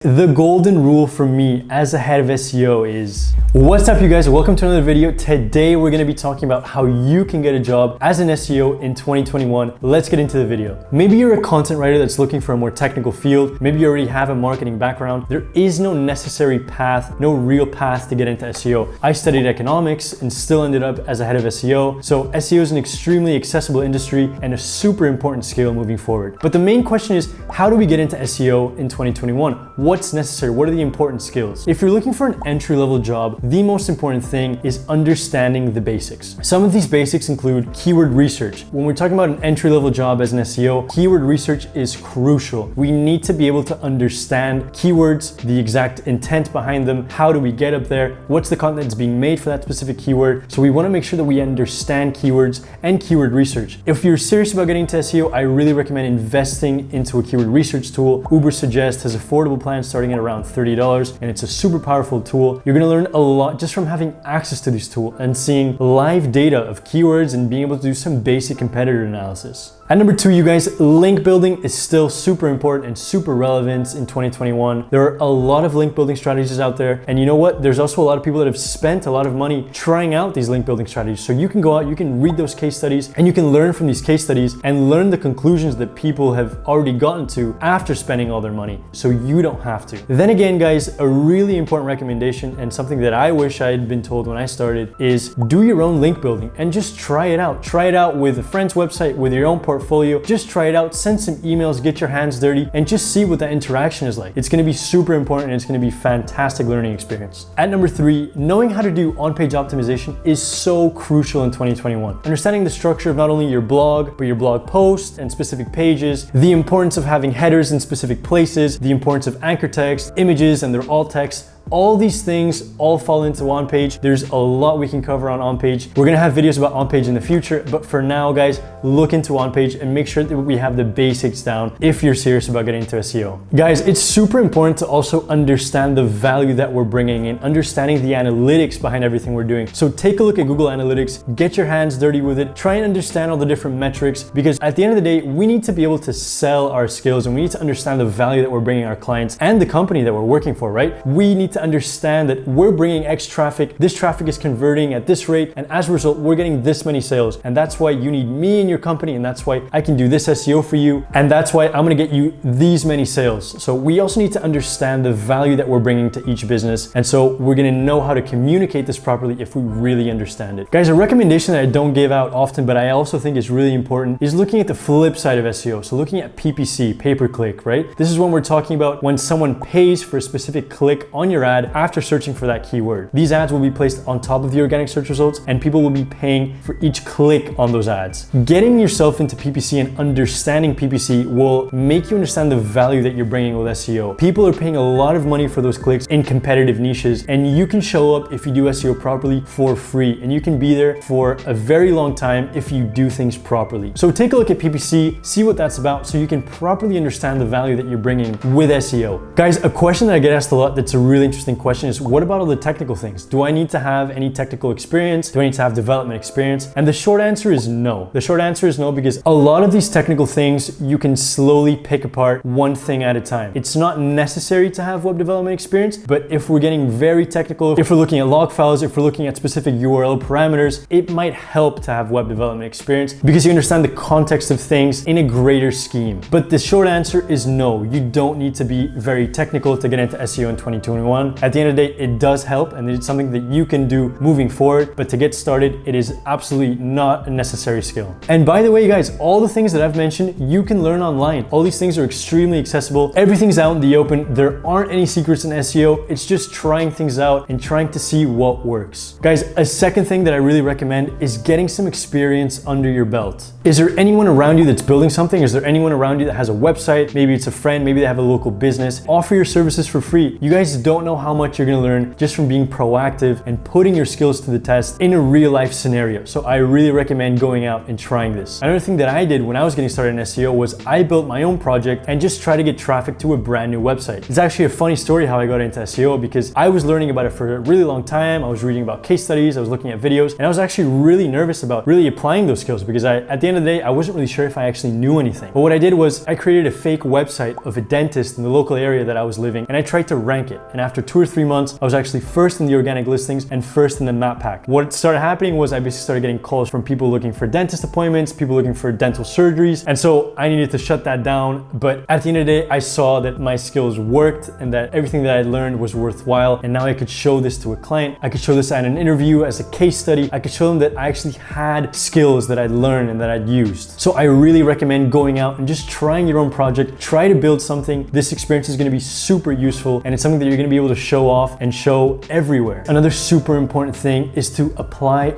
The golden rule for me as a head of SEO is, what's up you guys, welcome to another video. Today we're going to be talking about how you can get a job as an SEO in 2021. Let's get into the video. Maybe you're a content writer that's looking for a more technical field. Maybe you already have a marketing background. There is no necessary path, no real path to get into SEO. I studied economics and still ended up as a head of SEO. So SEO is an extremely accessible industry and a super important skill moving forward. But the main question is, how do we get into SEO in 2021? What's necessary? What are the important skills? If you're looking for an entry-level job, the most important thing is understanding the basics. Some of these basics include keyword research. When we're talking about an entry-level job as an SEO, keyword research is crucial. We need to be able to understand keywords, the exact intent behind them, how do we get up there, what's the content that's being made for that specific keyword. So we want to make sure that we understand keywords and keyword research. If you're serious about getting into SEO, I really recommend investing into a keyword research tool. Ubersuggest has affordable plans starting at around $30, and it's a super powerful tool. You're gonna learn a lot just from having access to this tool and seeing live data of keywords and being able to do some basic competitor analysis. At number 2, you guys, link building is still super important and super relevant in 2021. There are a lot of link building strategies out there. And you know what? There's also a lot of people that have spent a lot of money trying out these link building strategies. So you can go out, you can read those case studies, and you can learn from these case studies and learn the conclusions that people have already gotten to after spending all their money. So you don't have to. Then again, guys, a really important recommendation and something that I wish I had been told when I started is do your own link building and just try it out. Try it out with a friend's website, with your own portfolio. Just try it out, send some emails, get your hands dirty, and just see what that interaction is like. It's gonna be super important and it's gonna be a fantastic learning experience. At number 3, knowing how to do on-page optimization is so crucial in 2021. Understanding the structure of not only your blog, but your blog posts and specific pages, the importance of having headers in specific places, the importance of anchor text, images and their alt text. All these things all fall into on-page. There's a lot we can cover on on-page. We're gonna have videos about on-page in the future, but for now, guys, look into on-page and make sure that we have the basics down if you're serious about getting into SEO. Guys, it's super important to also understand the value that we're bringing in, understanding the analytics behind everything we're doing. So take a look at Google Analytics, get your hands dirty with it, try and understand all the different metrics, because at the end of the day, we need to be able to sell our skills and we need to understand the value that we're bringing our clients and the company that we're working for, right? We need to understand that we're bringing X traffic, this traffic is converting at this rate, and as a result, we're getting this many sales. And that's why you need me in your company, and that's why I can do this SEO for you, and that's why I'm gonna get you these many sales. So we also need to understand the value that we're bringing to each business, and so we're gonna know how to communicate this properly if we really understand it. Guys, a recommendation that I don't give out often, but I also think is really important, is looking at the flip side of SEO. So looking at PPC, pay-per-click, right? This is when we're talking about when someone pays for a specific click on your ad after searching for that keyword. These ads will be placed on top of the organic search results and people will be paying for each click on those ads. Getting yourself into PPC and understanding PPC will make you understand the value that you're bringing with SEO. People are paying a lot of money for those clicks in competitive niches, and you can show up if you do SEO properly for free, and you can be there for a very long time if you do things properly. So take a look at PPC, see what that's about so you can properly understand the value that you're bringing with SEO. Guys, a question that I get asked a lot that's a really interesting question is, what about all the technical things? Do I need to have any technical experience? Do I need to have development experience? And the short answer is no. The short answer is no, because a lot of these technical things you can slowly pick apart one thing at a time. It's not necessary to have web development experience, but if we're getting very technical, if we're looking at log files, if we're looking at specific URL parameters, it might help to have web development experience because you understand the context of things in a greater scheme. But the short answer is no. You don't need to be very technical to get into SEO in 2021. At the end of the day, it does help and it's something that you can do moving forward, but to get started, it is absolutely not a necessary skill. And by the way, guys, all the things that I've mentioned, you can learn online. All these things are extremely accessible. Everything's out in the open. There aren't any secrets in SEO. It's just trying things out and trying to see what works. Guys, a second thing that I really recommend is getting some experience under your belt. Is there anyone around you that's building something? Is there anyone around you that has a website? Maybe it's a friend, maybe they have a local business. Offer your services for free. You guys don't know how much you're gonna learn just from being proactive and putting your skills to the test in a real life scenario. So I really recommend going out and trying this. Another thing that I did when I was getting started in SEO was I built my own project and just try to get traffic to a brand new website. It's actually a funny story how I got into SEO because I was learning about it for a really long time. I was reading about case studies, I was looking at videos, and I was actually really nervous about really applying those skills because at the end of of the day, I wasn't really sure if I actually knew anything. But what I did was I created a fake website of a dentist in the local area that I was living, and I tried to rank it. And after 2 or 3 months, I was actually first in the organic listings and first in the map pack. What started happening was I basically started getting calls from people looking for dentist appointments, people looking for dental surgeries. And so I needed to shut that down. But at the end of the day, I saw that my skills worked and that everything that I learned was worthwhile. And now I could show this to a client. I could show this at an interview as a case study. I could show them that I actually had skills that I'd learned and that I'd used. So I really recommend going out and just trying your own project. Try to build something. This experience is going to be super useful, and it's something that you're going to be able to show off and show everywhere. Another super important thing is to apply.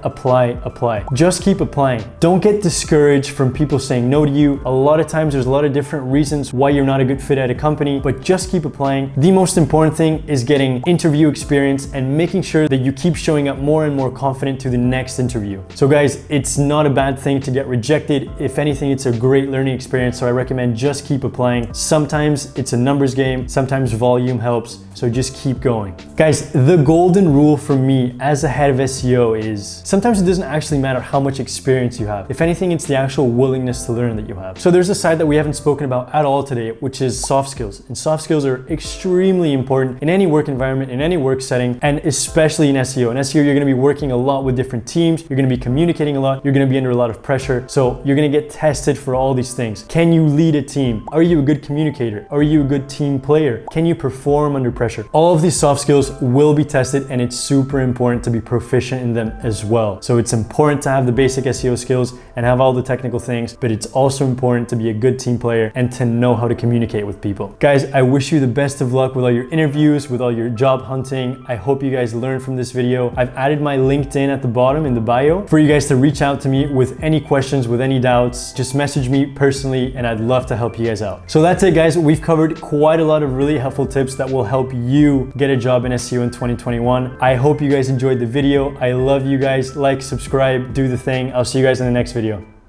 Just keep applying. Don't get discouraged from people saying no to you. A lot of times there's a lot of different reasons why you're not a good fit at a company, but just keep applying. The most important thing is getting interview experience and making sure that you keep showing up more and more confident to the next interview. So guys, it's not a bad thing to get rejected. If anything, it's a great learning experience. So I recommend just keep applying. Sometimes it's a numbers game, sometimes volume helps. So just keep going. Guys, the golden rule for me as a head of SEO is sometimes it doesn't actually matter how much experience you have. If anything, it's the actual willingness to learn that you have. So there's a side that we haven't spoken about at all today, which is soft skills. And soft skills are extremely important in any work environment, in any work setting, and especially in SEO. In SEO, you're gonna be working a lot with different teams. You're gonna be communicating a lot. You're gonna be under a lot of pressure. So you're gonna get tested for all these things. Can you lead a team? Are you a good communicator? Are you a good team player? Can you perform under pressure? All of these soft skills will be tested, and it's super important to be proficient in them as well. So it's important to have the basic SEO skills and have all the technical things, but it's also important to be a good team player and to know how to communicate with people. Guys, I wish you the best of luck with all your interviews, with all your job hunting. I hope you guys learned from this video. I've added my LinkedIn at the bottom in the bio for you guys to reach out to me with any questions, with any doubts. Just message me personally and I'd love to help you guys out. So that's it, guys. We've covered quite a lot of really helpful tips that will help you get a job in SEO in 2021. I hope you guys enjoyed the video. I love you guys. Like, subscribe, do the thing. I'll see you guys in the next video.